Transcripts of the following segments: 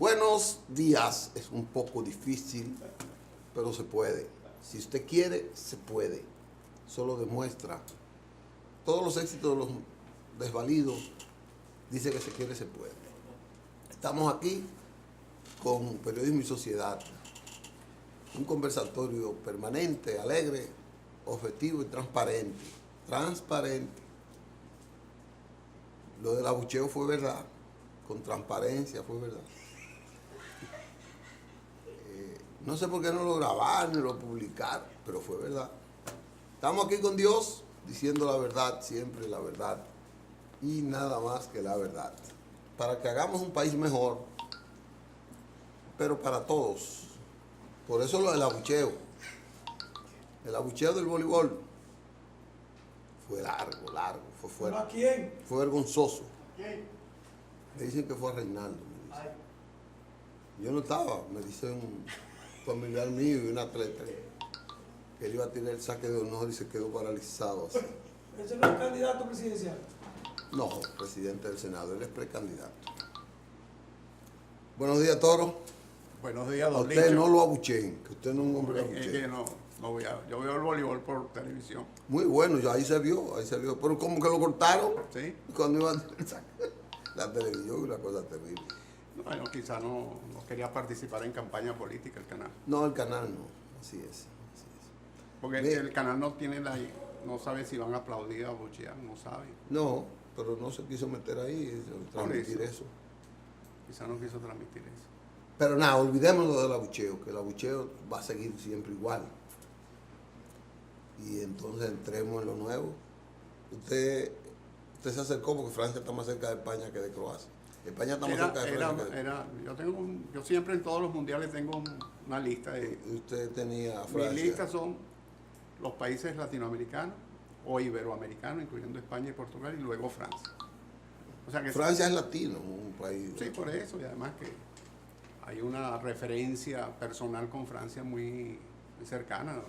Buenos días. Es un poco difícil, pero se puede. Si usted quiere, se puede. Solo demuestra. Todos los éxitos de los desvalidos dice que se quiere, se puede. Estamos aquí con Periodismo y Sociedad. Un conversatorio permanente, alegre, objetivo y transparente. Transparente. Lo del abucheo fue verdad. Con transparencia fue verdad. No sé por qué no lo grabaron ni lo publicaron, pero fue verdad. Estamos aquí con Dios diciendo la verdad, siempre la verdad y nada más que la verdad. Para que hagamos un país mejor, pero para todos. Por eso lo del abucheo. El abucheo del voleibol fue largo, fue fuerte. ¿A quién? Fue vergonzoso. ¿Quién? Me dicen que fue a Reinaldo. Yo no estaba, me dice un familiar mío y un atleta que él iba a tirar el saque de honor y se quedó paralizado así. ¿Ese no es candidato presidencial? No, presidente del Senado, él es precandidato. Buenos días, Toro. Buenos días, A don usted Licho. no lo abucheen, que usted no es un hombre Es que abucheo. yo veo el voleibol por televisión. Muy bueno, ahí se vio. Pero como que lo cortaron ¿Sí? cuando iba a tirar el saque. La televisión es una cosa terrible. Bueno, quizá no quería participar en campaña política el canal. No, el canal no, así es. Porque Mira. el canal no sabe si van a aplaudir o abuchear, no sabe. No, pero no se quiso meter ahí, transmitir eso. Quizá no quiso transmitir eso. Pero nada, olvidémonos del abucheo, que el abucheo va a seguir siempre igual. Y entonces entremos en lo nuevo. Usted se acercó porque Francia está más cerca de España que de Croacia. España está más cerca de Francia que de... Yo siempre en todos los mundiales tengo una lista de... Usted tenía a Mi Francia. lista son los países latinoamericanos o iberoamericanos, incluyendo España y Portugal, y luego Francia. O sea que Francia es latino, un país... sí, por eso, y además que hay una referencia personal con Francia muy cercana, ¿no?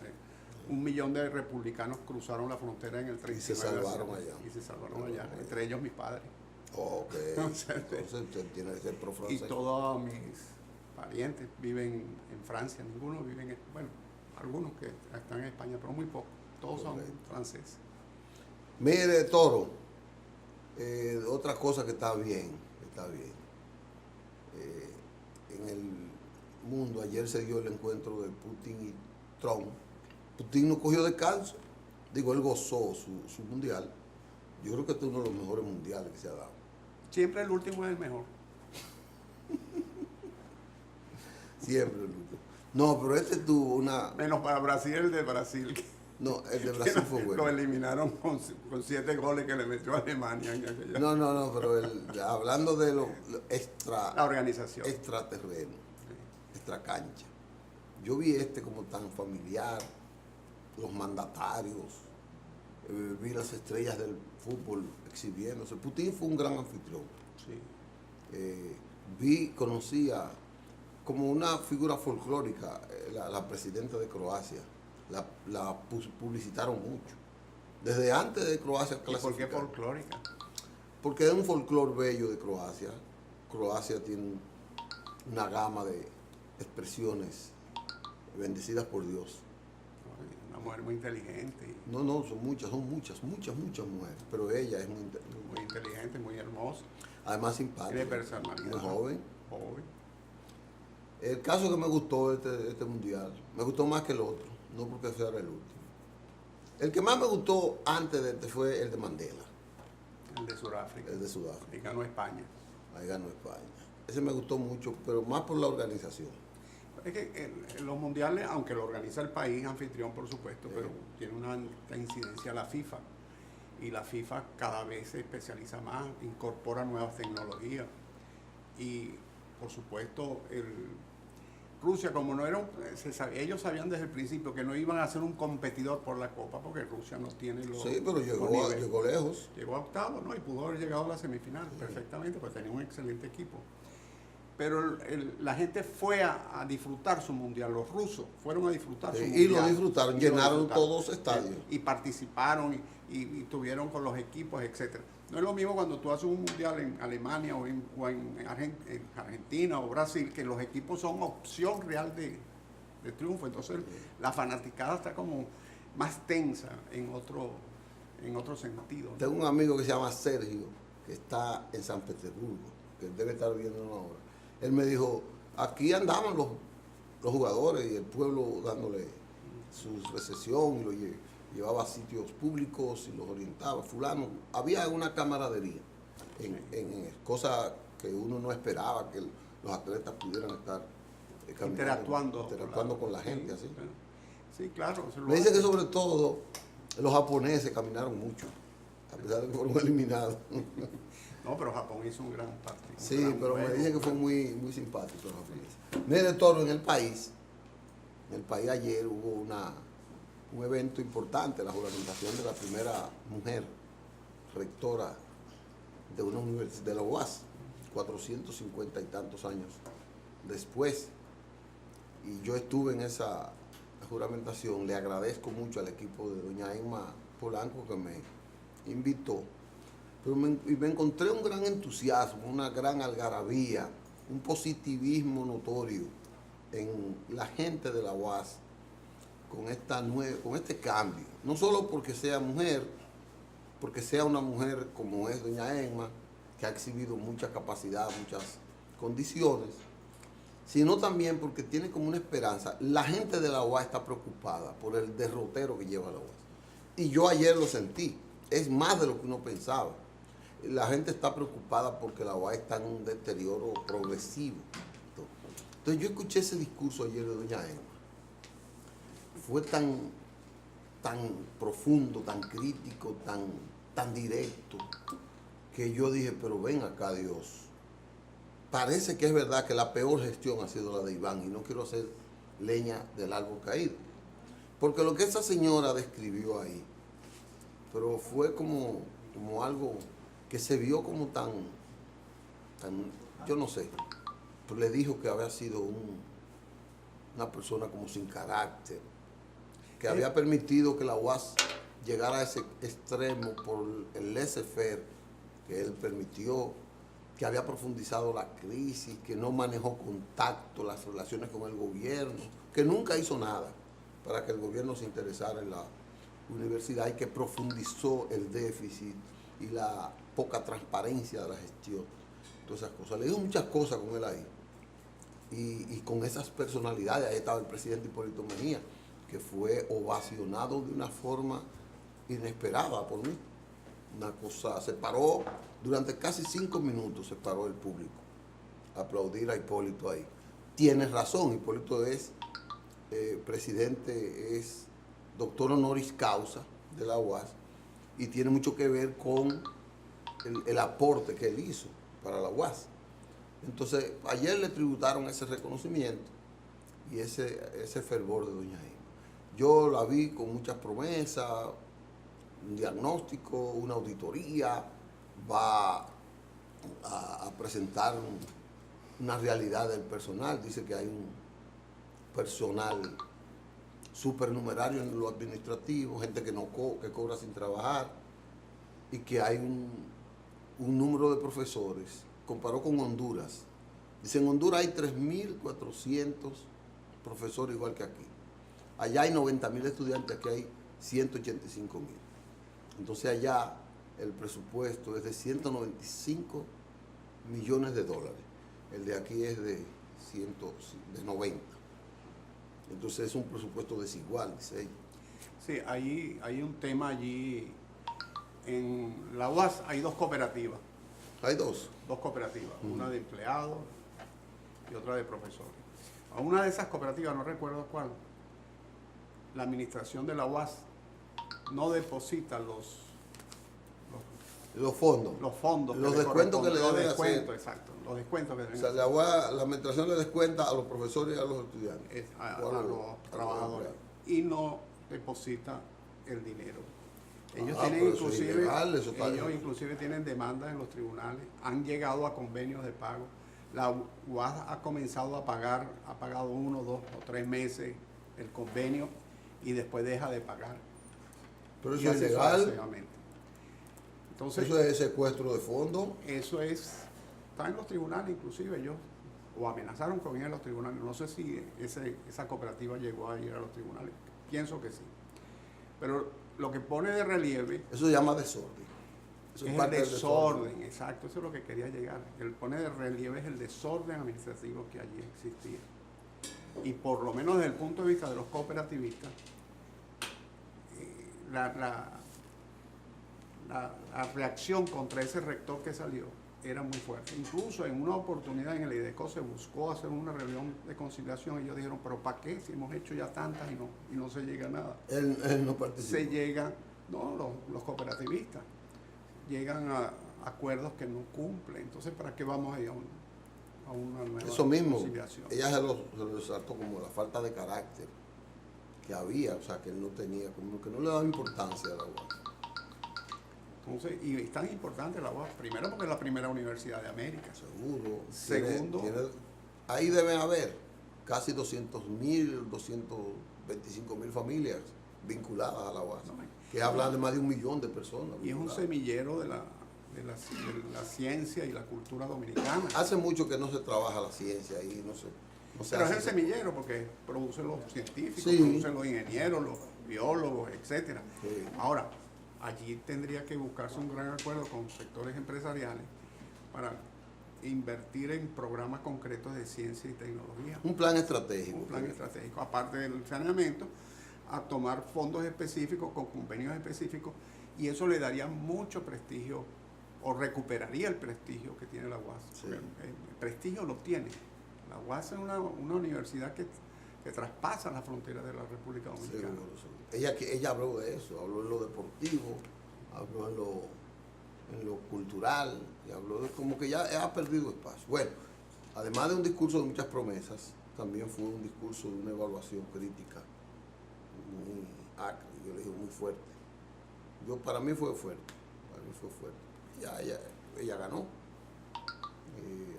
1 millón de republicanos cruzaron la frontera en el 39. Y se salvaron allá. Y se salvaron allá, entre ellos mis padres. Ok, O sea, entonces usted tiene que ser Y pro-francés. todos mis parientes viven en Francia, ninguno vive en... Bueno, algunos que están en España, pero muy pocos. Todos son Correcto. franceses. Mire, Toro, otra cosa que está bien. En el mundo, ayer se dio el encuentro de Putin y Trump. Putin no cogió descanso. Digo, él gozó su mundial. Yo creo que este es uno de los mejores mundiales que se ha dado. Siempre el último es el mejor. Siempre el último. No, pero este tuvo una... Menos para Brasil, el de Brasil. No, el de Brasil fue Lo bueno. eliminaron con 7 goles que le metió a Alemania en aquella. No, pero hablando de lo La organización. extraterreno, extra cancha. Yo vi como tan familiar, los mandatarios, vi las estrellas del fútbol exhibiéndose. Putin fue un gran anfitrión. Sí. Conocía como una figura folclórica la presidenta de Croacia. La publicitaron mucho. Desde antes de Croacia ¿Y por qué clasificar. folclórica? Porque es un folclore bello de Croacia. Croacia tiene una gama de expresiones bendecidas por Dios. Una mujer muy inteligente. No, son muchas mujeres. Pero ella es Muy inteligente, muy hermosa. además simpática. Tiene personalidad. Muy joven. Joven. El caso que me gustó este mundial, me gustó más que el otro, no porque fuera el último. El que más me gustó antes de este fue el de Mandela, El de Sudáfrica. el de Sudáfrica. Y ganó España. Ahí ganó España. Ese me gustó mucho, pero más por la organización. Es que en los mundiales, aunque lo organiza el país anfitrión, por supuesto, pero tiene una alta incidencia la FIFA. Y la FIFA cada vez se especializa más, incorpora nuevas tecnologías. Y, por supuesto, Rusia, como no era ellos sabían desde el principio que no iban a ser un competidor por la Copa, porque Rusia no tiene los... Sí, pero los llegó niveles. lejos. Llegó a octavo, ¿no? Y pudo haber llegado a la semifinal perfectamente, pues tenía un excelente equipo. Pero la gente fue a disfrutar su mundial, los rusos fueron a disfrutar su mundial. Y lo disfrutaron, llenaron todos los estadios. Y participaron y estuvieron con los equipos, etcétera. No es lo mismo cuando tú haces un mundial en Alemania o en Argentina o Brasil, que los equipos son opción real de triunfo. Entonces la fanaticada está como más tensa en otro sentido, ¿no? Tengo un amigo que se llama Sergio, que está en San Petersburgo, que debe estar viendo ahora. Él me dijo, aquí andaban los jugadores y el pueblo dándole su recesión y lo llevaba a sitios públicos y los orientaba. Fulano, había una camaradería en cosas que uno no esperaba que los atletas pudieran estar interactuando con la gente, así. Sí, claro. Me dice que sobre todo los japoneses caminaron mucho, a pesar de que fueron eliminados. No, pero Japón hizo un gran partido. Sí, pero me dicen que fue muy, muy simpático los japoneses. Mire, Toro, en el país ayer hubo un evento importante, la juramentación de la primera mujer rectora de una universidad, de la UAS, 450 y tantos años después. Y yo estuve en esa juramentación. Le agradezco mucho al equipo de doña Emma Polanco que me invitó. Pero me encontré un gran entusiasmo, una gran algarabía, un positivismo notorio en la gente de la UAS con este cambio. No solo porque sea mujer, porque sea una mujer como es doña Emma, que ha exhibido mucha capacidad, muchas condiciones, sino también porque tiene como una esperanza. La gente de la UAS está preocupada por el derrotero que lleva la UAS. Y yo ayer lo sentí, es más de lo que uno pensaba. La gente está preocupada porque la UAS está en un deterioro progresivo. Entonces yo escuché ese discurso ayer de doña Emma. Fue tan profundo, tan crítico, tan directo, que yo dije, pero ven acá, Dios. Parece que es verdad que la peor gestión ha sido la de Iván y no quiero hacer leña del árbol caído. Porque lo que esa señora describió ahí, pero fue como algo que se vio como tan yo no sé, pero le dijo que había sido una persona como sin carácter, que había permitido que la UAS llegara a ese extremo por el laissez-faire que él permitió, que había profundizado la crisis, que no manejó contacto, las relaciones con el gobierno, que nunca hizo nada para que el gobierno se interesara en la universidad y que profundizó el déficit y la poca transparencia de la gestión, todas esas cosas. Le dijo muchas cosas con él ahí. Y con esas personalidades, ahí estaba el presidente Hipólito Mejía, que fue ovacionado de una forma inesperada por mí. Una cosa, se paró, durante casi 5 minutos se paró el público a aplaudir a Hipólito ahí. Tienes razón, Hipólito es presidente, es doctor honoris causa de la UAS y tiene mucho que ver con el aporte que él hizo para la UAS. Entonces, ayer le tributaron ese reconocimiento y ese fervor de doña Emma. Yo la vi con muchas promesas, un diagnóstico, una auditoría, va a presentar una realidad del personal. Dice que hay un personal supernumerario en lo administrativo, gente que cobra sin trabajar, y que hay un número de profesores. Comparó con Honduras. Dice, en Honduras hay 3.400 profesores igual que aquí. Allá hay 90.000 estudiantes, aquí hay 185.000. Entonces allá el presupuesto es de 195 millones de dólares. El de aquí es de 90. Entonces es un presupuesto desigual, dice ella. Sí, hay un tema allí. En la UAS hay 2 cooperativas. Hay 2. 2 cooperativas, una de empleados y otra de profesores. A una de esas cooperativas, no recuerdo cuál, la administración de la UAS no deposita los fondos. Los fondos. Los descuentos que le deben hacer. Exacto, los descuentos que deben hacer. O sea, la administración le descuenta a los profesores y a los estudiantes. A los trabajadores. Y no deposita el dinero. Ellos tienen inclusive tienen demandas en los tribunales, han llegado a convenios de pago. La UAS ha comenzado a pagar, ha pagado 1, 2 o 3 meses el convenio y después deja de pagar. Pero eso es ilegal. Entonces, eso es secuestro de fondos. eso está en los tribunales, inclusive ellos, o amenazaron con ir a los tribunales. No sé si esa cooperativa llegó a ir a los tribunales. Pienso que sí. Pero lo que pone de relieve Eso se llama desorden. Eso es el parte del desorden, exacto, eso es lo que quería llegar. El pone de relieve es el desorden administrativo que allí existía. Y por lo menos desde el punto de vista de los cooperativistas, la reacción contra ese rector que salió era muy fuerte. Incluso en una oportunidad en el IDECO se buscó hacer una reunión de conciliación y ellos dijeron, pero ¿para qué? Si hemos hecho ya tantas y no se llega a nada. Él no participa. Se llegan, no, los cooperativistas, llegan a acuerdos que no cumplen. Entonces, ¿para qué vamos a ir a una nueva Eso mismo, conciliación? ella se lo exaltó como la falta de carácter que había, o sea, que él no tenía, como que no le daba importancia a la UAS. Entonces, y es tan importante la UAS, primero porque es la primera universidad de América. Seguro. Segundo, Ahí deben haber casi 200.000, 225.000 familias vinculadas a la UAS, que hablan de más de 1 millón de personas. y es un vinculadas. semillero de la ciencia y la cultura dominicana. Hace mucho que no se trabaja la ciencia ahí, no sé. Pero es el semillero porque producen los científicos, Sí. producen los ingenieros, los biólogos, etcétera. Sí. Ahora, allí tendría que buscarse un gran acuerdo con sectores empresariales para invertir en programas concretos de ciencia y tecnología. Un plan estratégico. Un plan estratégico, aparte del saneamiento, a tomar fondos específicos con convenios específicos, y eso le daría mucho prestigio o recuperaría el prestigio que tiene la UAS. Sí. El prestigio lo tiene. La UAS es una universidad que traspasa las fronteras de la República Dominicana. Ella habló de eso, habló en lo deportivo, habló en lo cultural, y habló de como que ya ha perdido espacio. Bueno, además de un discurso de muchas promesas, también fue un discurso de una evaluación crítica muy acre, yo le digo muy fuerte. Para mí fue fuerte, ella ganó.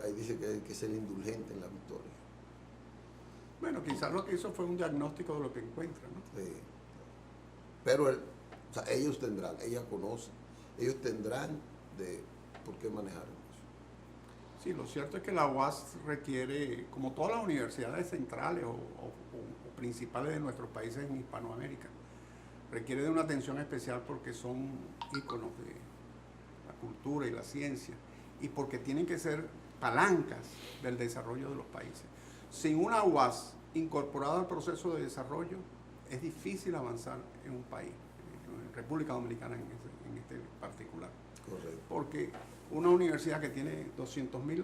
Ahí dice que hay que ser indulgente en la victoria. Bueno, quizás lo que hizo fue un diagnóstico de lo que encuentra, ¿no? Sí. Pero o sea, ellos tendrán, ella conoce, ellos tendrán de por qué manejar eso. Sí, lo cierto es que la UAS requiere, como todas las universidades centrales o principales de nuestros países en Hispanoamérica, requiere de una atención especial porque son íconos de la cultura y la ciencia y porque tienen que ser palancas del desarrollo de los países. Sin una UAS incorporada al proceso de desarrollo, es difícil avanzar en un país, en República Dominicana en este particular. Correcto. Porque una universidad que tiene 200.000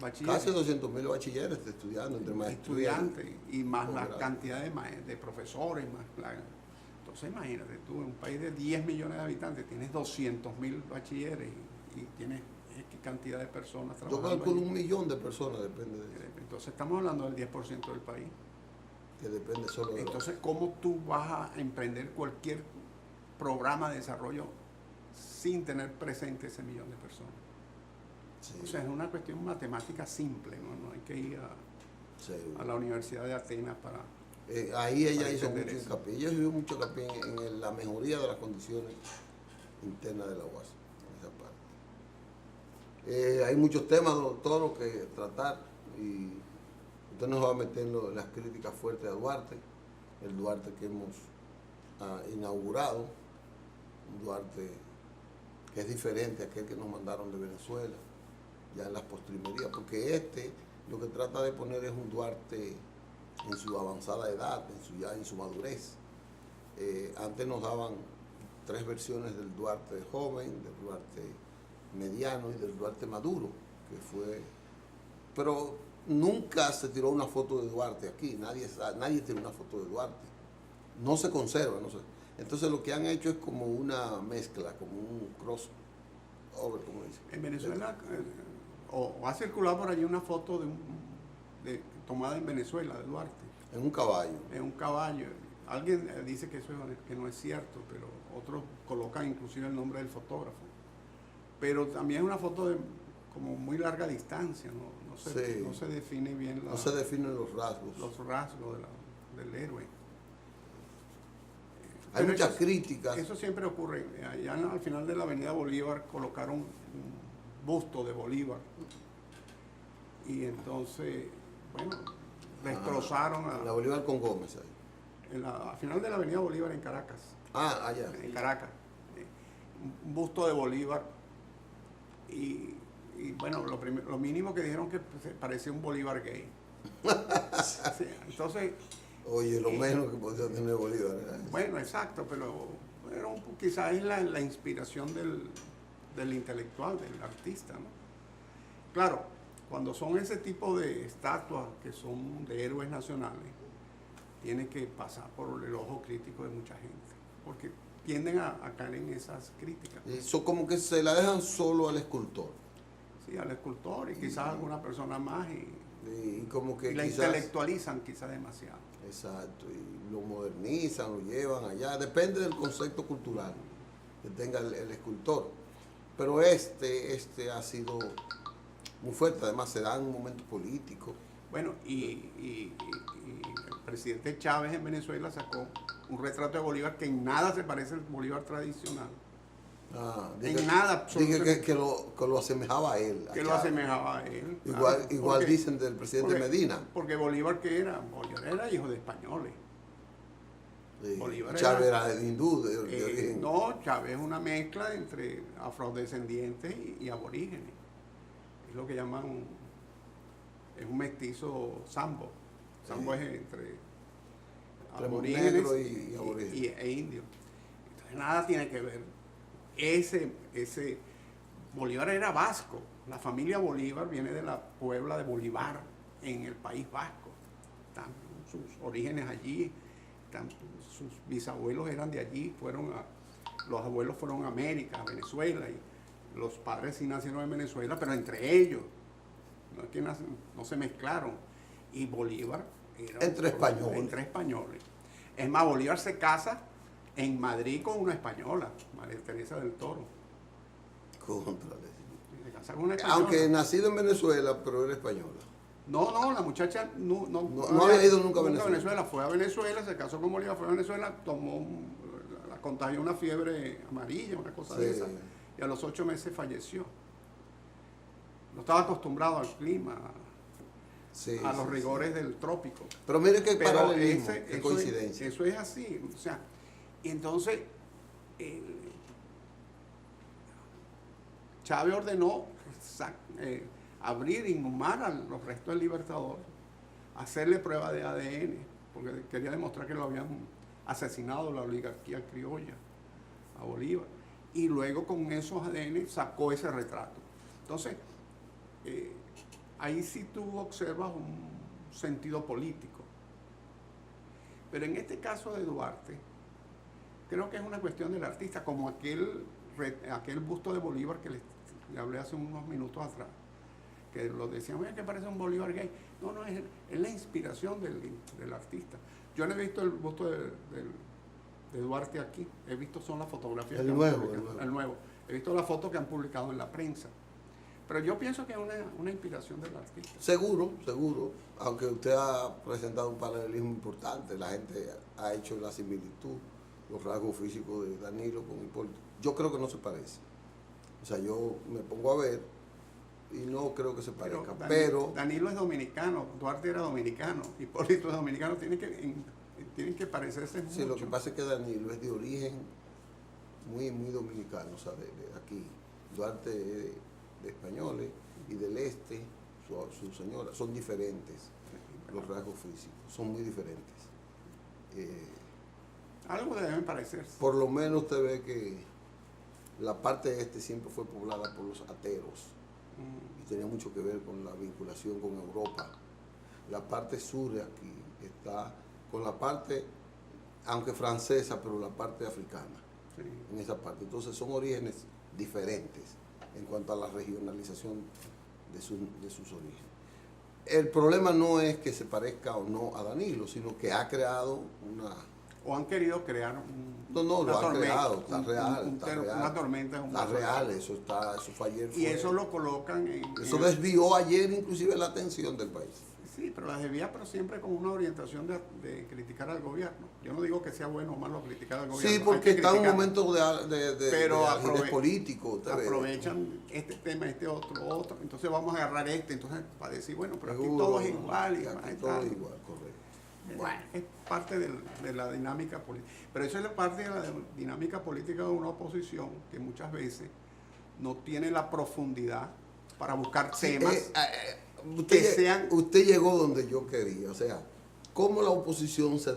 bachilleres, Casi 200.000 bachilleres estudiando, entre maestría estudiantes y más la posgrado. cantidad de profesores, entonces imagínate tú, en un país de 10 millones de habitantes tienes 200.000 bachilleres y tienes qué cantidad de personas Yo trabajando calculo allí. 1 millón de personas, depende de eso, Entonces estamos hablando del 10% del país. que depende solo de Entonces, ¿cómo tú vas a emprender cualquier programa de desarrollo sin tener presente ese millón de personas? Sí, O sea, es una cuestión matemática simple, ¿no? No hay que ir seguro. a la Universidad de Atenas para... Ahí ella para hizo entender mucho eso. hincapié. Ella hizo mucho hincapié en la mejoría de las condiciones internas de la UAS, en esa parte. Hay muchos temas, todo lo que tratar, y usted nos va a meter en las críticas fuertes a Duarte, el Duarte que hemos inaugurado, un Duarte que es diferente a aquel que nos mandaron de Venezuela, ya en las postrimerías, porque lo que trata de poner es un Duarte en su avanzada edad, ya en su madurez. Antes nos daban 3 versiones del Duarte joven, del Duarte mediano y del Duarte maduro, que fue... Pero nunca se tiró una foto de Duarte aquí, nadie tiene una foto de Duarte. No se conserva, no sé. Entonces lo que han hecho es como una mezcla, como un crossover, como dicen. En Venezuela, o ha circulado por allí una foto tomada en Venezuela de Duarte, En un caballo. en un caballo. Alguien dice que eso que no es cierto, pero otros colocan inclusive el nombre del fotógrafo. Pero también es una foto de como muy larga distancia, no se define bien No se definen los rasgos. los rasgos del héroe. Hay Pero muchas críticas. Eso siempre ocurre. Allá al final de la avenida Bolívar colocaron un busto de Bolívar. Y entonces, bueno, destrozaron La Bolívar con Gómez ahí. al final de la avenida Bolívar en Caracas. Allá. En Caracas. Un busto de Bolívar. Y bueno, lo mínimo que dijeron que parecía un Bolívar gay. Sí, entonces... Oye, lo menos que podía tener Bolívar. Bueno, exacto, pero quizás es la inspiración del intelectual, del artista, ¿no? Claro, cuando son ese tipo de estatuas que son de héroes nacionales, tiene que pasar por el ojo crítico de mucha gente, porque tienden a caer en esas críticas. Eso como que se la dejan solo al escultor. Sí, al escultor y quizás a alguna persona más Y como que y la quizás, intelectualizan quizás demasiado. exacto, y lo modernizan, lo llevan allá. Depende del concepto cultural que tenga el escultor. Pero este ha sido muy fuerte, además se da en un momento político. Bueno, y el presidente Chávez en Venezuela sacó un retrato de Bolívar que en nada se parece al Bolívar tradicional. En nada, absolutamente. Que lo asemejaba a él. Que lo asemejaba a él. Igual Porque- dicen del presidente Medina. Porque Bolívar, ¿qué era? Bolívar era hijo de españoles. Sí. Bolívar Chávez era- era hindú de origen. No, Chávez es una mezcla entre afrodescendientes y aborígenes. Es lo que llaman, es un mestizo sambo. Sambo es entre aborígenes negro y aborígenes. e indios. Entonces nada tiene que ver. Ese Bolívar era vasco. La familia Bolívar viene de la Puebla de Bolívar, en el País Vasco. Están sus orígenes allí. Sus bisabuelos eran de allí, los abuelos fueron a América, a Venezuela, y los padres sí nacieron en Venezuela, pero entre ellos, no, es que no se mezclaron. Y Bolívar era Entre españoles. Entre españoles. Es más, Bolívar se casa en Madrid con una española, María Teresa del Toro. Contrale. Se casa con una española. Aunque nacido en Venezuela, pero era española. No, la muchacha no había ido nunca a Venezuela. Fue a Venezuela, se casó con Bolívar, fue a Venezuela, la contagió una fiebre amarilla, una cosa de Sí. esa, y a los 8 meses falleció. No estaba acostumbrado al clima, Sí, a los sí, rigores del trópico. Pero mire qué Pero paralelismo, qué coincidencia. Eso es así, o sea, y entonces Chávez ordenó abrir, inhumar a los restos del Libertador, hacerle prueba de ADN, porque quería demostrar que lo habían asesinado la oligarquía criolla a Bolívar. Y luego con esos ADN sacó ese retrato. Entonces, ahí sí tú observas un sentido político. Pero en este caso de Duarte, creo que es una cuestión del artista, como aquel busto de Bolívar que le hablé hace unos minutos atrás, que lo decían, oye, que parece un Bolívar gay. No, es la inspiración del artista. Yo no he visto el busto de Duarte aquí, he visto son las fotografías. El que han nuevo, publicado. El nuevo. He visto las fotos que han publicado en la prensa. Pero yo pienso que es una inspiración del artista. Seguro, aunque usted ha presentado un paralelismo importante, la gente ha hecho la similitud, los rasgos físicos de Danilo con Hipólito. Yo creo que no se parece. O sea, yo me pongo a ver y no creo que se parezca. Pero Danilo es dominicano, Duarte era dominicano, Hipólito es dominicano, tienen que parecerse mucho. sí, lo que pasa es que Danilo es de origen muy, muy dominicano, o sea, de aquí. Duarte es de españoles y del este, su señora, son diferentes los rasgos físicos, son muy diferentes. Algo deben parecerse. Por lo menos usted ve que la parte este siempre fue poblada por los ateros y tenía mucho que ver con la vinculación con Europa. La parte sur de aquí está con la parte, aunque francesa, pero la parte africana, Sí. en esa parte. Entonces son orígenes diferentes en cuanto a la regionalización de sus orígenes. El problema no es que se parezca o no a Danilo, sino que ha creado una... O han querido crear No, lo han creado, está real. Una tormenta. Está real, eso fue ayer. Y eso lo colocan Eso desvió ayer inclusive la atención del país. Sí, pero las desvía, pero siempre con una orientación de criticar al gobierno. Yo no digo que sea bueno o malo criticar al gobierno. Sí, porque está en un momento pero de ajedrez político. Usted ve. aprovechan este tema, otro. Entonces vamos a agarrar entonces para decir, bueno, pero aquí Seguro, todo es igual. y aquí todo es igual, correcto. Bueno, es parte de la dinámica política. Pero eso es la parte de la dinámica política de una oposición que muchas veces no tiene la profundidad para buscar temas que sean... Usted llegó donde yo quería, o sea, cómo la oposición se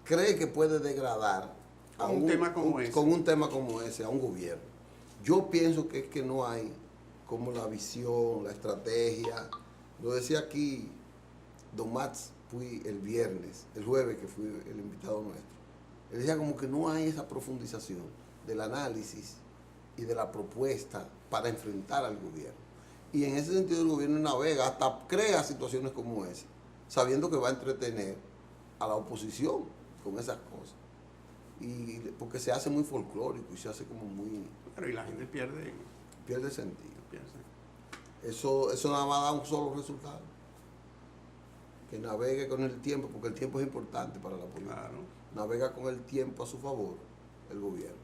cree que puede degradar con un tema como ese. Con un tema como ese a un gobierno. Yo pienso que es que no hay como la visión, la estrategia. Lo decía aquí don Max, fui el jueves que fui el invitado nuestro. Él decía como que no hay esa profundización del análisis y de la propuesta para enfrentar al gobierno. Y en ese sentido el gobierno navega, hasta crea situaciones como esa, sabiendo que va a entretener a la oposición con esas cosas. Y porque se hace muy folclórico y se hace como muy... Pero y la gente pierde sentido. pierde. Eso nada más da un solo resultado. Que navegue con el tiempo, porque el tiempo es importante para la política. Claro. Navega con el tiempo a su favor, el gobierno.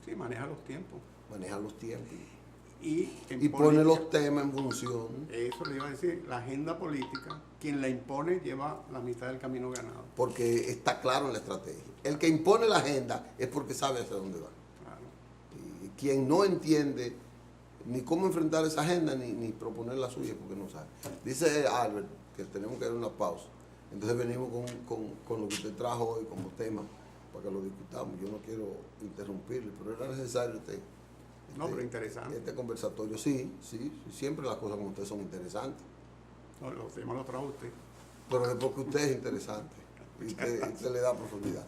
Sí, maneja los tiempos. Maneja los tiempos. Y pone los temas en función. Eso le iba a decir, la agenda política, quien la impone lleva la mitad del camino ganado. Porque está claro en la estrategia. El que impone la agenda es porque sabe hacia dónde va. Claro. Y quien no entiende ni cómo enfrentar esa agenda ni proponer la suya, porque no sabe. Dice Albert que tenemos que dar una pausa. Entonces venimos con lo que usted trajo hoy como tema para que lo discutamos. Yo no quiero interrumpirle, pero era necesario No, pero interesante. Este conversatorio. Sí, siempre las cosas con usted son interesantes. No, los temas los trajo usted. Pero es porque usted es interesante y usted le da profundidad.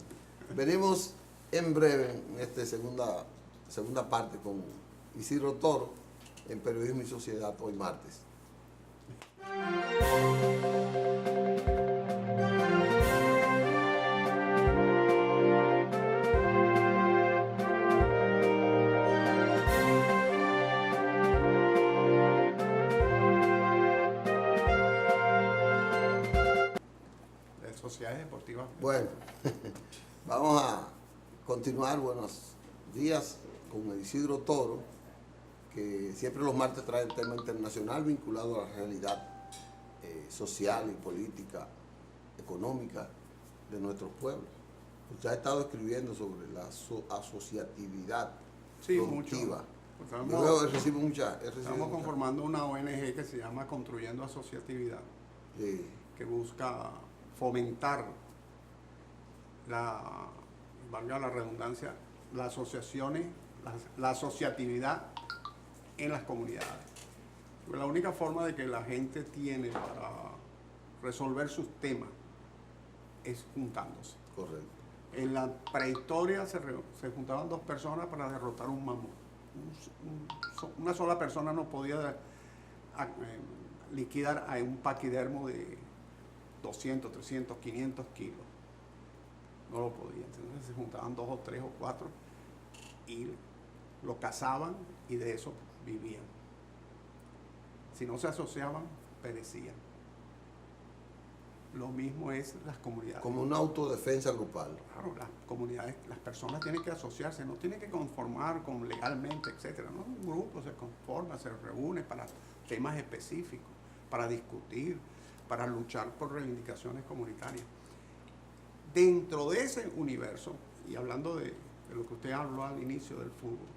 Venimos en breve en esta segunda parte con Isidro Toro en Periodismo y Sociedad hoy martes. Sociedades deportivas. Bueno, vamos a continuar. Buenos días con el Isidro Toro, que siempre los martes trae el tema internacional vinculado a la realidad social y política, económica de nuestros pueblos. Usted ha estado escribiendo sobre la asociatividad productiva. Mucho. Estamos conformando una ONG que se llama Construyendo Asociatividad, que busca fomentar valga la redundancia, las asociaciones, la asociatividad en las comunidades. Porque la única forma de que la gente tiene para resolver sus temas es juntándose. Correcto. En la prehistoria se juntaban dos personas para derrotar un mamut. Una sola persona no podía liquidar a un paquidermo de 200, 300, 500 kilos. No lo podía. Entonces se juntaban 2 o 3 o 4 y lo cazaban y de eso vivían. Si no se asociaban, perecían. Lo mismo es las comunidades. Como una autodefensa grupal. Claro, las comunidades, las personas tienen que asociarse, no tienen que conformar con legalmente, etcétera. ¿No? Un grupo se conforma, se reúne para temas específicos, para discutir, para luchar por reivindicaciones comunitarias. Dentro de ese universo, y hablando de lo que usted habló al inicio del fútbol,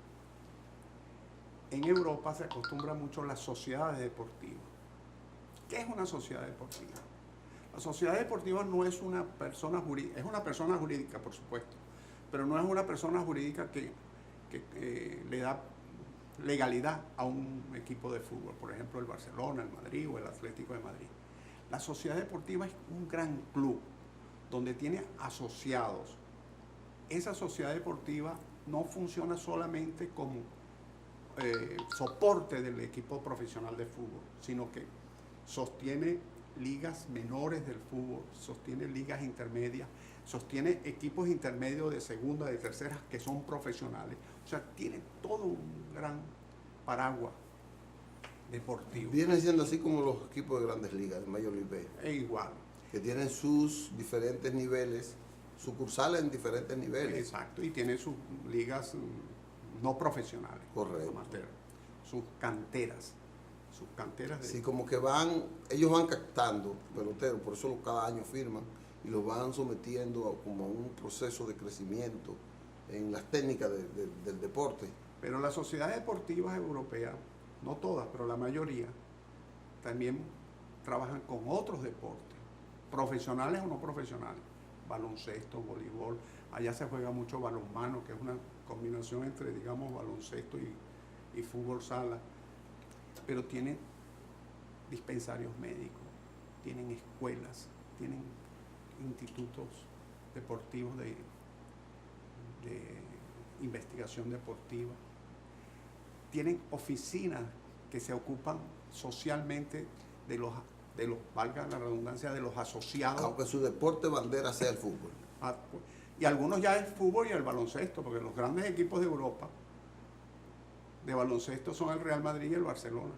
en Europa se acostumbra mucho las sociedades deportivas. ¿Qué es una sociedad deportiva? La sociedad deportiva no es una persona jurídica, es una persona jurídica, por supuesto, pero no es una persona jurídica que le da legalidad a un equipo de fútbol, por ejemplo el Barcelona, el Madrid o el Atlético de Madrid. La sociedad deportiva es un gran club donde tiene asociados. Esa sociedad deportiva no funciona solamente como soporte del equipo profesional de fútbol, sino que sostiene ligas menores del fútbol, sostiene ligas intermedias, sostiene equipos intermedios de segunda, de tercera, que son profesionales. O sea, tiene todo un gran paraguas deportivo. Viene siendo así como los equipos de grandes ligas, de Major League Baseball, Es igual. que tienen sus diferentes niveles, sucursales en diferentes niveles. Exacto, y tiene sus ligas no profesionales. Correcto. Amateur, sus canteras. Sus canteras de... Sí, como que ellos van captando peloteros, por eso cada año firman y los van sometiendo como a un proceso de crecimiento en las técnicas del deporte. Pero las sociedades deportivas europeas, no todas, pero la mayoría, también trabajan con otros deportes, profesionales o no profesionales, baloncesto, voleibol, allá se juega mucho balonmano, que es una combinación entre, digamos, baloncesto y fútbol sala, pero tienen dispensarios médicos, tienen escuelas, tienen institutos deportivos de investigación deportiva, tienen oficinas que se ocupan socialmente de los, valga la redundancia, de los asociados. Aunque su deporte bandera sea el fútbol. Y algunos ya el fútbol y el baloncesto, porque los grandes equipos de Europa de baloncesto son el Real Madrid y el Barcelona,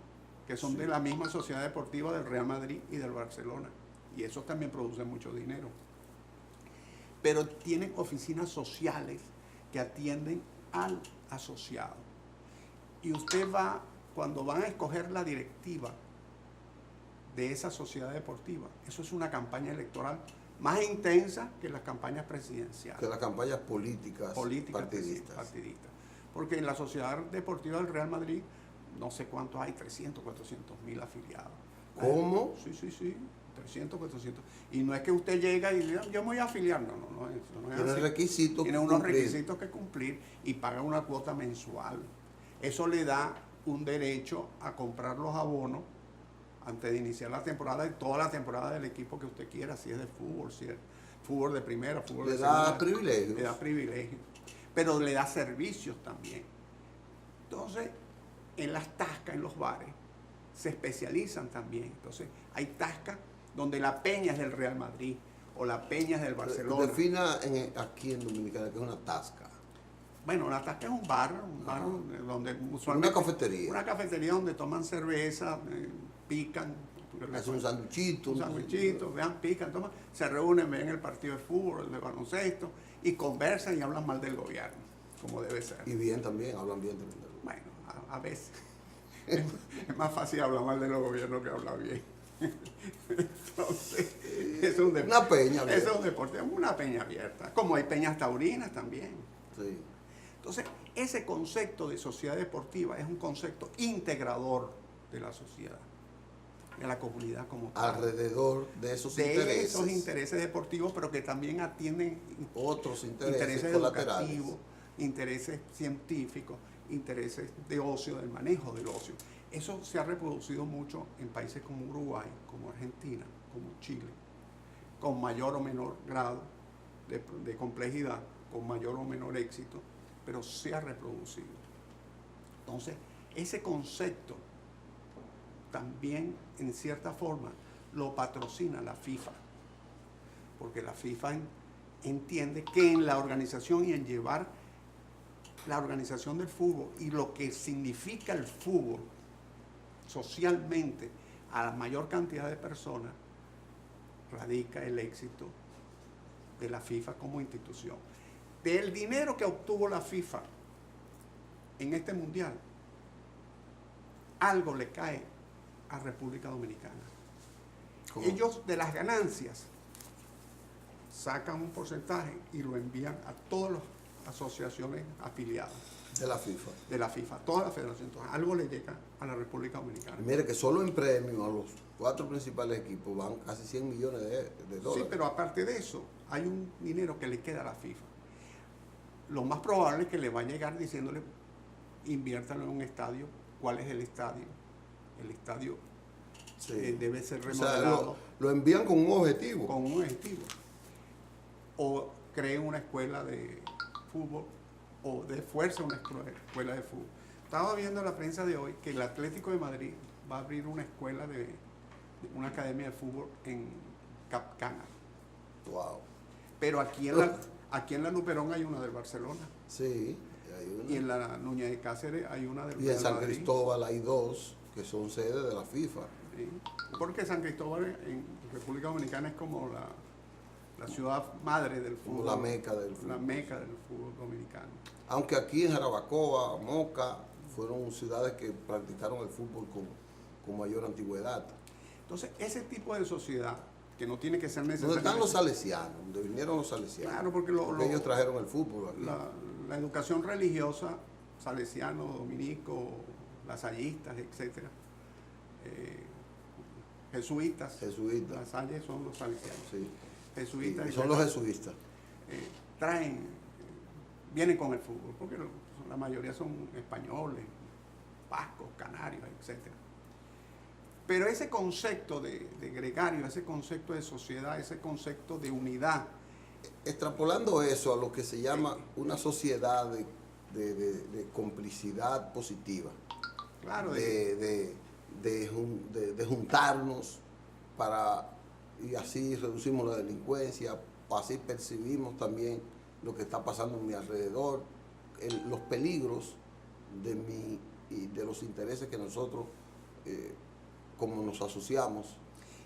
que son de la misma sociedad deportiva del Real Madrid y del Barcelona. Y esos también producen mucho dinero. Pero tienen oficinas sociales que atienden al asociado. Y usted va, cuando van a escoger la directiva de esa sociedad deportiva, eso es una campaña electoral más intensa que las campañas presidenciales. Que las campañas políticas partidistas. Porque en la sociedad deportiva del Real Madrid, no sé cuántos hay, 300, 400 mil afiliados. ¿Cómo? Sí, 300, 400. Y no es que usted llega y diga, yo me voy a afiliar, no es Tiene así. requisitos. Tiene unos requisitos que cumplir y paga una cuota mensual. Eso le da un derecho a comprar los abonos antes de iniciar la temporada y toda la temporada del equipo que usted quiera, si es de fútbol, si es fútbol de primera, fútbol de segunda. Le da privilegios. Le da privilegios, pero le da servicios también. Entonces, en las tascas, en los bares, se especializan también. Entonces, hay tascas donde la peña es del Real Madrid o la peña es del Barcelona. Defina aquí en Dominicana que es una tasca. Bueno, una tasca es un bar donde usualmente... Una cafetería. Una cafetería donde toman cerveza, pican. Hacen un sanduchito. Un sanduichito, vean, pican, toman, se reúnen, ven el partido de fútbol, el de baloncesto y conversan y hablan mal del gobierno, como debe ser. Y bien también, hablan bien también. Bueno, a veces. Es más fácil hablar mal de los gobiernos que hablar bien. Entonces, es un deporte. Una peña abierta. Es un deporte, una peña abierta. Como hay peñas taurinas también. Sí. Entonces, ese concepto de sociedad deportiva es un concepto integrador de la sociedad, de la comunidad como tal. Alrededor de esos de intereses. esos intereses deportivos, pero que también atienden Otros intereses educativos, colaterales. intereses científicos, intereses de ocio, del manejo del ocio. Eso se ha reproducido mucho en países como Uruguay, como Argentina, como Chile, con mayor o menor grado de complejidad, con mayor o menor éxito, pero se ha reproducido. Entonces, ese concepto también, en cierta forma, lo patrocina la FIFA, porque la FIFA entiende que en la organización y en llevar la organización del fútbol y lo que significa el fútbol socialmente a la mayor cantidad de personas, radica el éxito de la FIFA como institución. Del dinero que obtuvo la FIFA en este mundial, algo le cae a República Dominicana. ¿Cómo? Ellos de las ganancias sacan un porcentaje y lo envían a todas las asociaciones afiliadas De la FIFA. de la FIFA, todas las federaciones. Entonces, algo le llega a la República Dominicana. Mire que solo en premio a los 4 principales equipos van casi 100 millones de dólares. Sí, pero aparte de eso, hay un dinero que le queda a la FIFA. Lo más probable es que le va a llegar diciéndole, inviértalo en un estadio. ¿Cuál es el estadio? El estadio Sí. debe ser O sea, remodelado lo envían con un objetivo. con un objetivo. O creen una escuela de fútbol o de fuerza una escuela de fútbol. Estaba viendo en la prensa de hoy que el Atlético de Madrid va a abrir una escuela una academia de fútbol en Cap Cana. Wow. Pero aquí en la Luperón hay una del Barcelona. Sí, hay una. Y en la Núñez de Cáceres hay una del Y en Real San Madrid. Cristóbal hay 2. que son sede de la FIFA. ¿sí? Porque San Cristóbal en República Dominicana es como la ciudad madre del Como fútbol. la meca del fútbol. La meca del fútbol dominicano. Aunque aquí en Jarabacoa, Moca, fueron ciudades que practicaron el fútbol con mayor antigüedad. Entonces, ese tipo de sociedad, que no tiene que ser Donde necesariamente... están los salesianos, donde vinieron los salesianos. Claro, porque ellos trajeron el fútbol aquí. la educación religiosa, salesiano, dominico, lasallistas, etcétera, jesuitas. Jesuitas. Las Salles son los salesianos. Sí. Jesuitas. Y son los jesuitas. Vienen con el fútbol, porque la mayoría son españoles, vascos, canarios, etcétera. Pero ese concepto de gregario, ese concepto de sociedad, ese concepto de unidad. Extrapolando eso a lo que se llama una sociedad de complicidad positiva, Claro, de juntarnos y así reducimos la delincuencia, así percibimos también lo que está pasando en mi alrededor, los peligros y de los intereses que nosotros, como nos asociamos,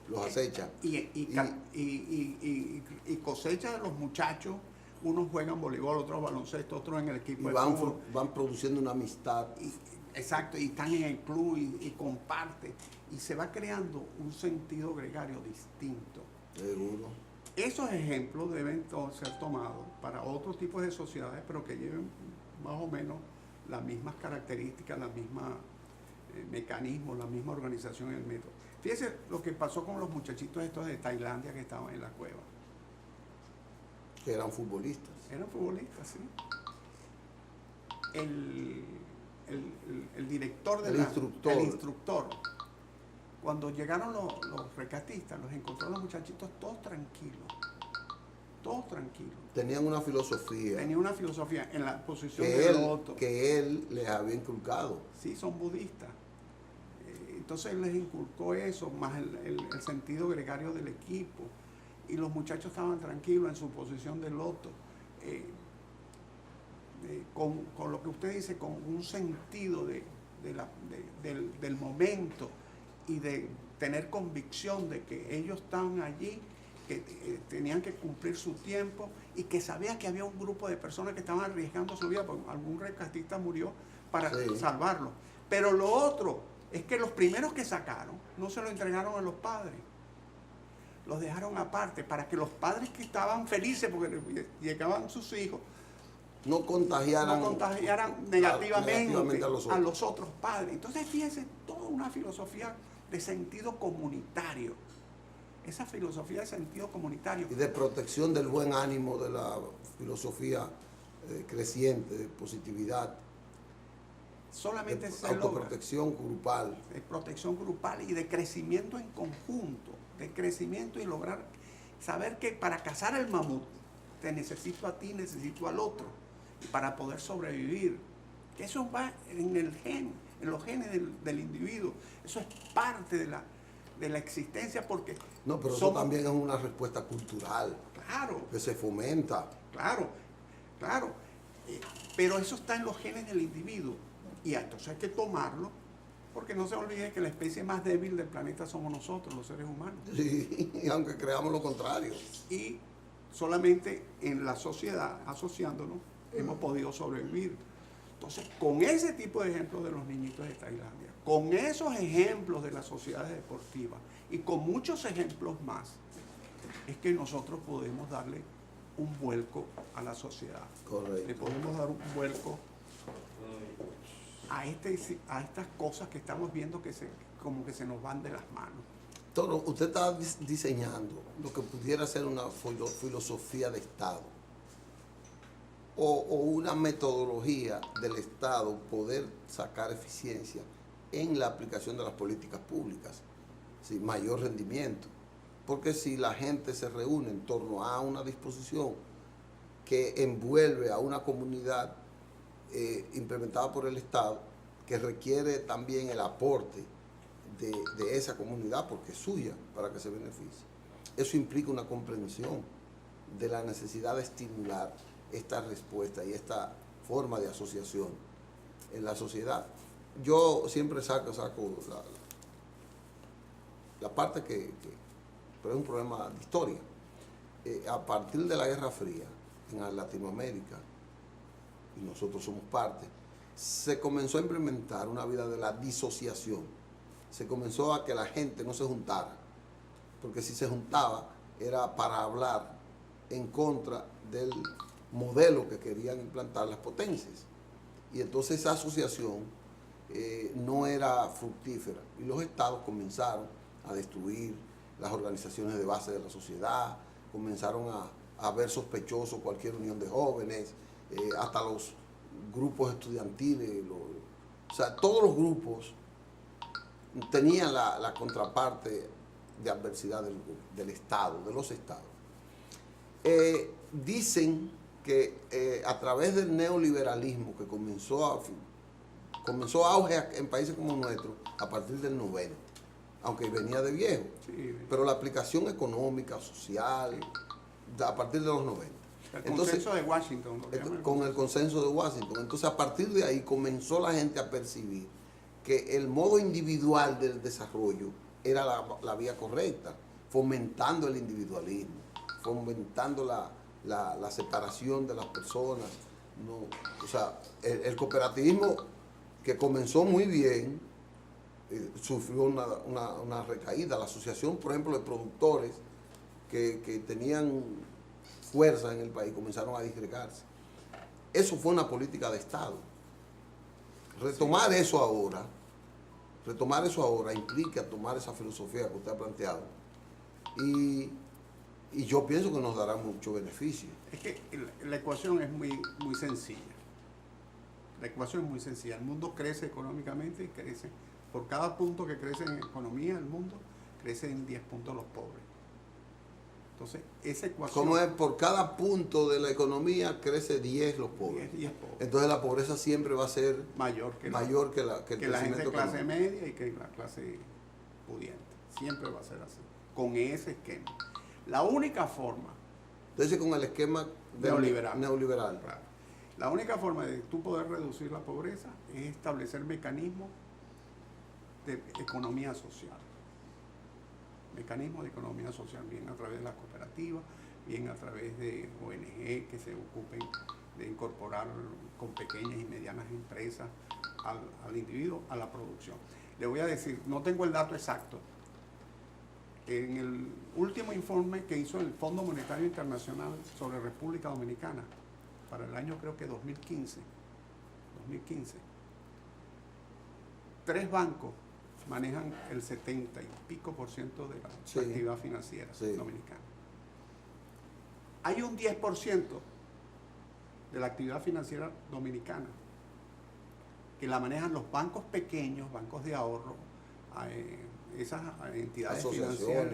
los acechan. y cosecha de los muchachos, unos juegan voleibol, otros baloncesto, otros en el equipo Y de fútbol. van produciendo una amistad. Exacto, y están en el club y comparten. Y se va creando un sentido gregario distinto. Seguro. Esos ejemplos deben ser tomados para otros tipos de sociedades, pero que lleven más o menos las mismas características, los mismos mecanismos, la misma organización y el método. Fíjense lo que pasó con los muchachitos estos de Tailandia que estaban en la cueva. Que eran futbolistas. Eran futbolistas, sí. El director El instructor. El instructor. Cuando llegaron los rescatistas, los encontró los muchachitos todos tranquilos. Todos tranquilos. Tenían una filosofía Tenían una filosofía en la posición de Loto. que él les había inculcado. Sí, son budistas. Entonces él les inculcó eso, más el sentido gregario del equipo. Y los muchachos estaban tranquilos en su posición de Loto. Con lo que usted dice, con un sentido del momento y de tener convicción de que ellos estaban allí, que tenían que cumplir su tiempo y que sabían que había un grupo de personas que estaban arriesgando su vida, porque algún rescatista murió para salvarlo. Pero lo otro es que los primeros que sacaron no se lo entregaron a los padres. Los dejaron aparte para que los padres que estaban felices porque llegaban sus hijos No contagiaran negativamente a los otros padres. Entonces, fíjense, toda una filosofía de sentido comunitario. Esa filosofía de sentido comunitario. Y de protección del buen ánimo, de la filosofía creciente, de positividad. Solamente se autoprotección grupal. De protección grupal y de crecimiento en conjunto. De crecimiento y lograr saber que para cazar el mamut te necesito a ti, necesito al otro. Y para poder sobrevivir. Que eso va en los genes del individuo. Eso es parte de la existencia porque... No, pero eso también es una respuesta cultural. Claro. Que se fomenta. Claro. Pero eso está en los genes del individuo. Y entonces hay que tomarlo, porque no se olvide que la especie más débil del planeta somos nosotros, los seres humanos. Sí, aunque creamos lo contrario. Y solamente en la sociedad, asociándonos, hemos podido sobrevivir. Entonces, con ese tipo de ejemplos de los niñitos de Tailandia, con esos ejemplos de las sociedades deportivas y con muchos ejemplos más, es que nosotros podemos darle un vuelco a la sociedad. Correcto. Le podemos dar un vuelco a estas cosas que estamos viendo que como que se nos van de las manos. Toro, usted está diseñando lo que pudiera ser una filosofía de Estado o una metodología del Estado poder sacar eficiencia en la aplicación de las políticas públicas, ¿sí? Mayor rendimiento. Porque si la gente se reúne en torno a una disposición que envuelve a una comunidad implementada por el Estado, que requiere también el aporte de esa comunidad, porque es suya, para que se beneficie. Eso implica una comprensión de la necesidad de estimular esta respuesta y esta forma de asociación en la sociedad. yo siempre saco la parte pero es un problema de historia. A partir de la Guerra Fría, en Latinoamérica, y nosotros somos parte, se comenzó a implementar una vida de la disociación. Se comenzó a que la gente no se juntara, porque si se juntaba era para hablar en contra del modelo que querían implantar las potencias. Y entonces esa asociación no era fructífera y los estados comenzaron a destruir las organizaciones de base de la sociedad, comenzaron a ver sospechoso cualquier unión de jóvenes, hasta los grupos estudiantiles, o sea, todos los grupos tenían la contraparte de adversidad del Estado, de los estados. Dicen que a través del neoliberalismo que comenzó auge en países como nuestro a partir del 90, aunque venía de viejo, sí, pero la aplicación económica, social, a partir de los 90. El consenso de Washington. Con el consenso de Washington. Entonces, a partir de ahí comenzó la gente a percibir que el modo individual del desarrollo era la vía correcta, fomentando el individualismo, fomentando la separación de las personas. No, o sea, el cooperativismo, que comenzó muy bien, sufrió una recaída. La asociación, por ejemplo, de productores que tenían fuerza en el país comenzaron a disgregarse. Eso fue una política de Estado. Retomar eso ahora implica tomar esa filosofía que usted ha planteado y yo pienso que nos dará mucho beneficio. Es que la ecuación es muy sencilla. La ecuación es muy sencilla. El mundo crece económicamente y crece. Por cada punto que crece en economía, el mundo crece en 10 puntos los pobres. Entonces, esa ecuación... ¿Cómo es? Por cada punto de la economía crece 10 los pobres. 10 pobres. Entonces la pobreza siempre va a ser mayor que la gente de clase media y que la clase pudiente. Siempre va a ser así. Con ese esquema. La única forma... Entonces, con el esquema neoliberal. Claro. La única forma de tú poder reducir la pobreza es establecer mecanismos de economía social. Mecanismos de economía social, bien a través de las cooperativas, bien a través de ONG que se ocupen de incorporar con pequeñas y medianas empresas al individuo a la producción. Le voy a decir, no tengo el dato exacto. En el último informe que hizo el Fondo Monetario Internacional sobre República Dominicana, para el año creo que 2015, 3 bancos manejan el 70 y pico % de la actividad financiera dominicana. Hay un 10% de la actividad financiera dominicana que la manejan los bancos pequeños, bancos de ahorro, esas entidades financieras,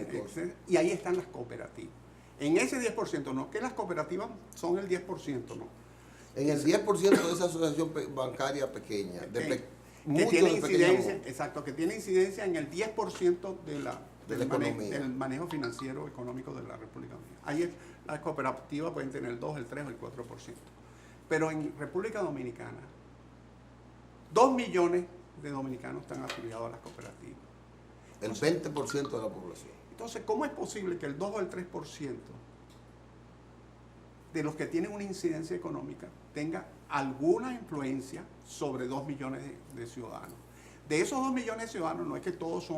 y ahí están las cooperativas. En ese 10%, no que las cooperativas son el 10%, no. En el 10% de esa asociación bancaria pequeña, que tiene incidencia, exacto, que tiene incidencia en el 10% del manejo financiero económico de la República Dominicana. Ahí las cooperativas pueden tener el 2, el 3 o el 4%. Pero en República Dominicana, 2 millones de dominicanos están afiliados a las cooperativas. Entonces, el 20% de la población. Entonces, ¿cómo es posible que el 2 o el 3% de los que tienen una incidencia económica tenga alguna influencia sobre 2 millones de ciudadanos? De esos 2 millones de ciudadanos, no es que todos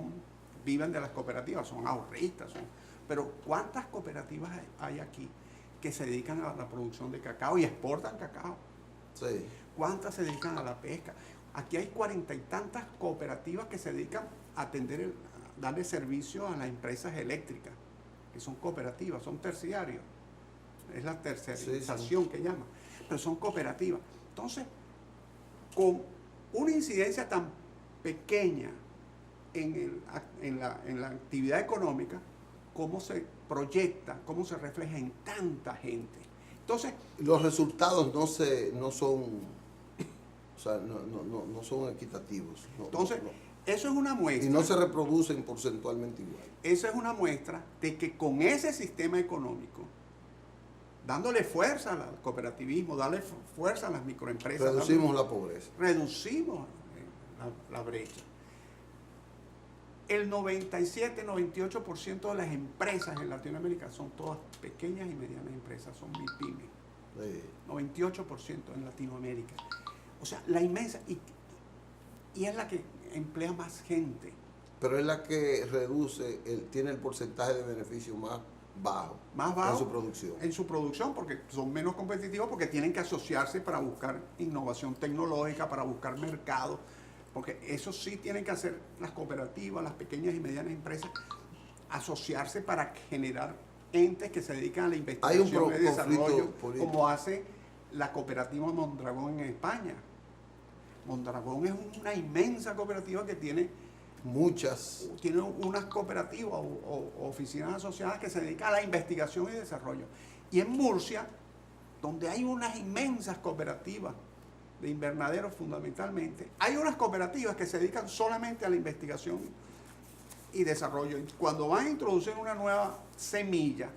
viven de las cooperativas, son ahorristas, pero ¿cuántas cooperativas hay aquí que se dedican a la producción de cacao y exportan cacao? Sí. ¿Cuántas se dedican a la pesca? Aquí hay 40 y tantas cooperativas que se dedican a darle servicio a las empresas eléctricas, que son cooperativas, son terciarios. Es la tercerización que llaman, pero son cooperativas. Entonces, con una incidencia tan pequeña en la actividad económica, ¿cómo se proyecta, cómo se refleja en tanta gente? Entonces, los resultados no son equitativos. Entonces, eso es una muestra. Y no se reproducen porcentualmente igual. Eso es una muestra de que con ese sistema económico, dándole fuerza al cooperativismo, darle fuerza a las microempresas. Reducimos la pobreza. Reducimos la brecha. El 97-98% de las empresas en Latinoamérica son todas pequeñas y medianas empresas, son MIPYME. Sí. 98% en Latinoamérica. O sea, la inmensa, y es la que emplea más gente. Pero es la que reduce, tiene el porcentaje de beneficio más bajo en su producción. En su producción, porque son menos competitivos, porque tienen que asociarse para buscar innovación tecnológica, para buscar mercado, porque eso sí tienen que hacer las cooperativas, las pequeñas y medianas empresas, asociarse para generar entes que se dedican a la investigación y desarrollo, como hace la cooperativa Mondragón en España. Mondragón es una inmensa cooperativa que tiene unas cooperativas o oficinas asociadas que se dedican a la investigación y desarrollo. Y en Murcia, donde hay unas inmensas cooperativas de invernaderos fundamentalmente, hay unas cooperativas que se dedican solamente a la investigación y desarrollo. Y cuando van a introducir una nueva semilla,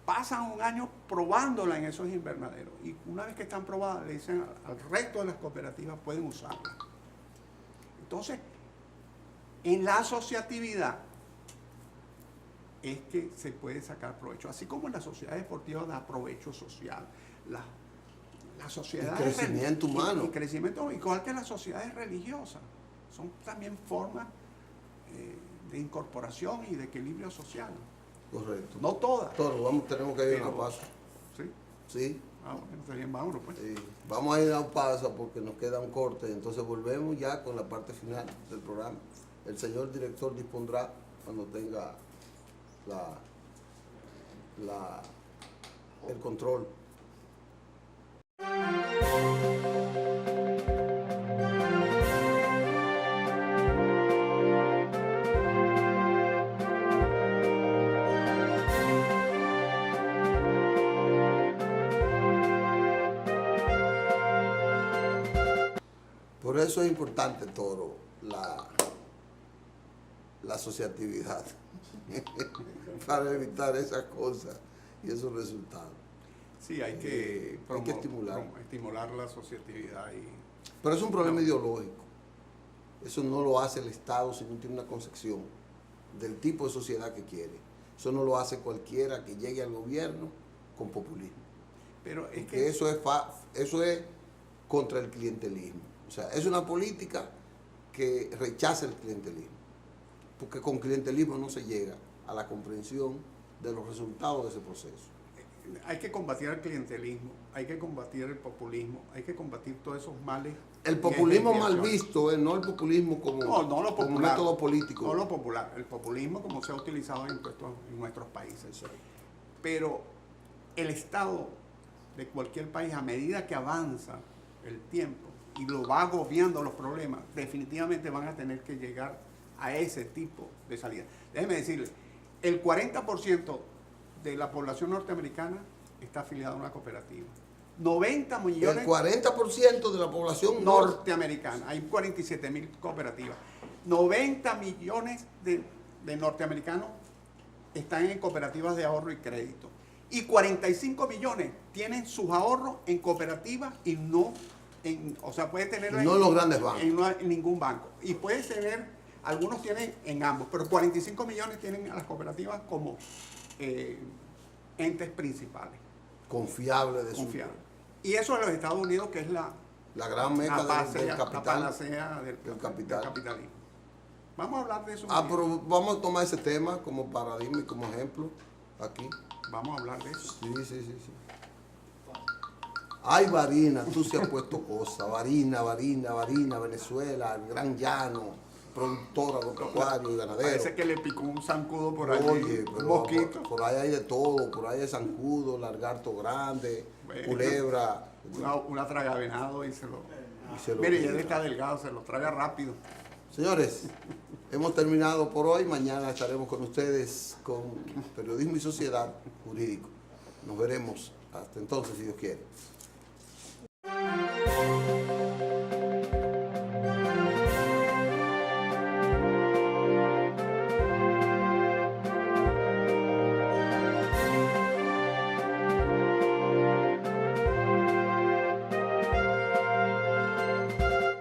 pasan un año probándola en esos invernaderos. Y una vez que están probadas, le dicen al resto de las cooperativas, pueden usarla. Entonces, en la asociatividad es que se puede sacar provecho. Así como en la sociedad deportiva da provecho social. La sociedad y crecimiento humano. Y crecimiento, igual que las sociedades religiosas. Son también formas de incorporación y de equilibrio social. Correcto. No todas. Tenemos que ir a una pausa. ¿Sí? Sí. Bueno, está bien, vámonos pues. Sí. Vamos a ir a una pausa porque nos queda un corte. Entonces volvemos ya con la parte final del programa. El señor director dispondrá cuando tenga el control. Por eso es importante, Toro, la asociatividad para evitar esas cosas y esos resultados. Sí, hay que estimular la asociatividad. Pero es un problema ideológico. Eso no lo hace el Estado si no tiene una concepción del tipo de sociedad que quiere. Eso no lo hace cualquiera que llegue al gobierno con populismo. Pero es que eso es contra el clientelismo. O sea, es una política que rechaza el clientelismo. Porque con clientelismo no se llega a la comprensión de los resultados de ese proceso. Hay que combatir el clientelismo, hay que combatir el populismo, hay que combatir todos esos males. El populismo mal visto, no el populismo como método político. No lo popular, el populismo como se ha utilizado en nuestros países. Pero el Estado de cualquier país, a medida que avanza el tiempo y lo va agobiando los problemas, definitivamente van a tener que llegar a ese tipo de salida. Déjeme decirle, el 40% de la población norteamericana está afiliada a una cooperativa. 90 millones... El 40% de la población norteamericana. Hay 47,000 cooperativas. 90 millones de norteamericanos están en cooperativas de ahorro y crédito. Y 45 millones tienen sus ahorros en cooperativas y no o sea, puede tener... No en los grandes bancos. En ningún banco. Y puede tener, algunos tienen en ambos, pero 45 millones tienen a las cooperativas como entes principales. Confiable de Confiable. Y eso en los Estados Unidos, que es la gran meta del capital. La panacea del capitalismo. Vamos a hablar de eso. Pero vamos a tomar ese tema como paradigma y como ejemplo aquí. Vamos a hablar de eso. Sí. Ay, Varina, tú se has puesto cosas. Varina, Venezuela, el Gran Llano, productora, agropecuario y ganadero. Parece que le picó un zancudo por ahí. Oye, un mosquito. Por ahí hay de todo. Por ahí hay zancudo, lagarto grande, culebra. Una tragavenado y se lo... Mire, ya está delgado, se lo traga rápido. Señores, hemos terminado por hoy. Mañana estaremos con ustedes con Periodismo y Sociedad Jurídico. Nos veremos hasta entonces, si Dios quiere.